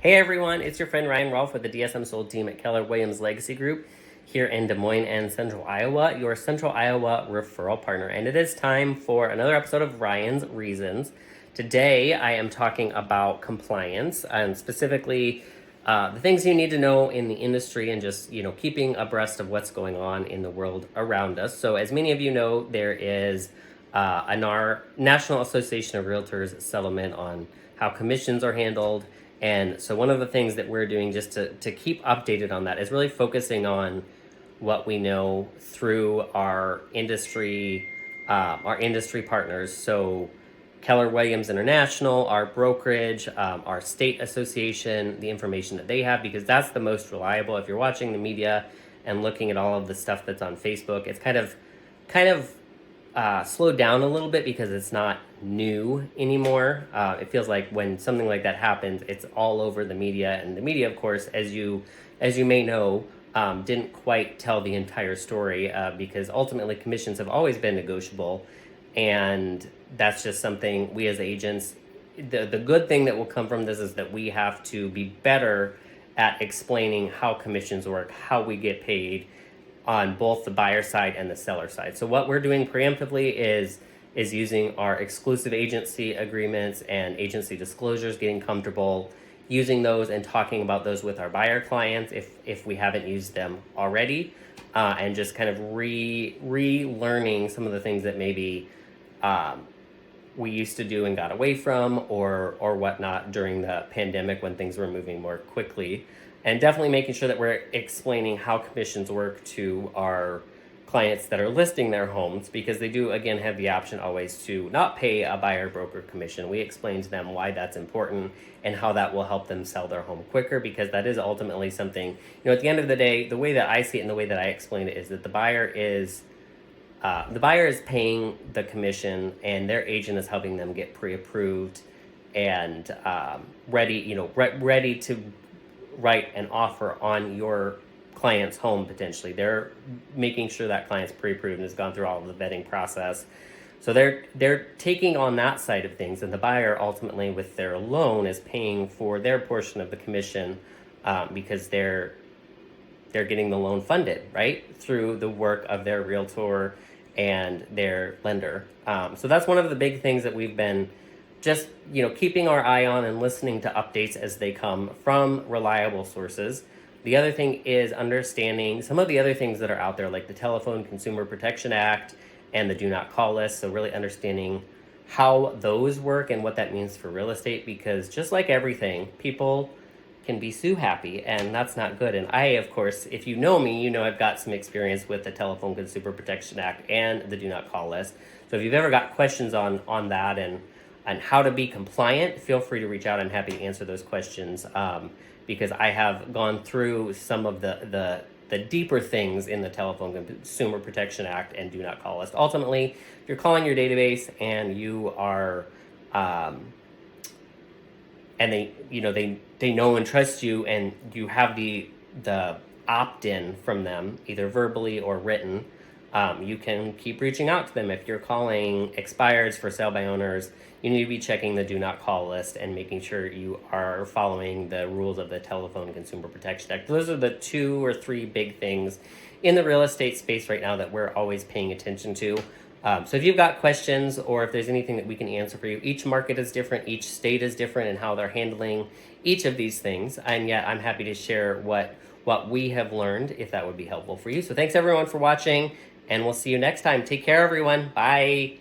Hey everyone, it's your friend Ryan Rolfe with the DSM Sold team at Keller Williams Legacy Group here in Des Moines and Central Iowa, your Central Iowa referral partner. And it is time for another episode of Ryan's Reasons. Today I am talking about compliance and specifically the things you need to know in the industry and just, keeping abreast of what's going on in the world around us. So as many of you know, there is a National Association of Realtors settlement on how commissions are handled. And so one of the things that we're doing just to keep updated on that is really focusing on what we know through our industry partners. So Keller Williams International, our brokerage, our state association, the information that they have, because that's the most reliable. If you're watching the media and looking at all of the stuff that's on Facebook, it's kind of slowed down a little bit because it's not new anymore. It feels like when something like that happens, it's all over the media, and the media, of course, as you may know, didn't quite tell the entire story because ultimately commissions have always been negotiable, and that's just something we as agents. The good thing that will come from this is that we have to be better at explaining how commissions work, how we get paid, on both the buyer side and the seller side. So what we're doing preemptively is using our exclusive agency agreements and agency disclosures, getting comfortable using those and talking about those with our buyer clients if we haven't used them already, and just kind of relearning some of the things that maybe we used to do and got away from or whatnot during the pandemic when things were moving more quickly. And definitely making sure that we're explaining how commissions work to our clients that are listing their homes, because they do, again, have the option always to not pay a buyer broker commission. We explain to them why that's important and how that will help them sell their home quicker, because that is ultimately something, at the end of the day, the way that I see it and the way that I explain it is that the buyer is paying the commission and their agent is helping them get pre-approved and ready to write an offer on your client's home. Potentially they're making sure that client's pre-approved and has gone through all of the vetting process, so they're taking on that side of things, and the buyer ultimately with their loan is paying for their portion of the commission, because they're getting the loan funded right through the work of their realtor and their lender. So that's one of the big things that we've been just keeping our eye on and listening to updates as they come from reliable sources. The other thing is understanding some of the other things that are out there, like the Telephone Consumer Protection Act and the Do Not Call list. So really understanding how those work and what that means for real estate, because just like everything, people can be sue happy, and that's not good. And I, of course, if you know me, I've got some experience with the Telephone Consumer Protection Act and the Do Not Call list. So if you've ever got questions on that and how to be compliant, feel free to reach out. I'm happy to answer those questions, because I have gone through some of the deeper things in the Telephone Consumer Protection Act and Do Not Call list. Ultimately, if you're calling your database and you are, and they know and trust you, and you have the opt-in from them, either verbally or written, you can keep reaching out to them. If you're calling expireds for sale by owners, you need to be checking the Do Not Call list and making sure you are following the rules of the Telephone Consumer Protection Act. Those are the 2 or 3 big things in the real estate space right now that we're always paying attention to. So if you've got questions or if there's anything that we can answer for you, each market is different, each state is different in how they're handling each of these things. And yet I'm happy to share what we have learned, if that would be helpful for you. So thanks everyone for watching, and we'll see you next time. Take care, everyone. Bye.